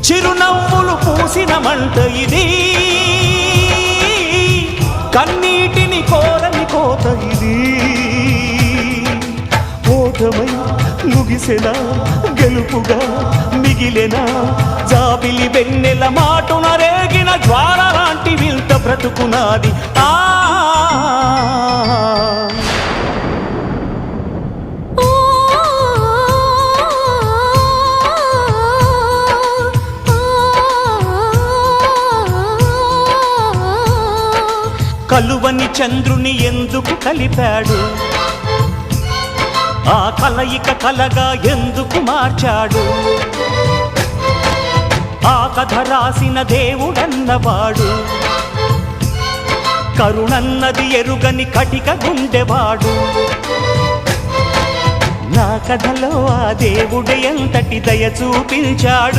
చిరునవ్వులు పూసిన మంట ఇది, కన్నీటిని కోరని కోత ఇది. ఓటమై ముగిసెనా గెలుపుగా మిగిలెనా, జాబిలి వెన్నెల మాటున రేగిన జ్వాల లాంటి వింత బ్రతుకునాది. కలువని చంద్రుని ఎందుకు కలిపాడు, ఆ కలయిక కలగా ఎందుకు మార్చాడు. ఆ కథ రాసిన దేవుడన్నవాడు, కరుణన్నది ఎరుగని కటిక గుండెవాడు. నా కథలో ఆ దేవుడు ఎంతటి దయ చూపించాడు.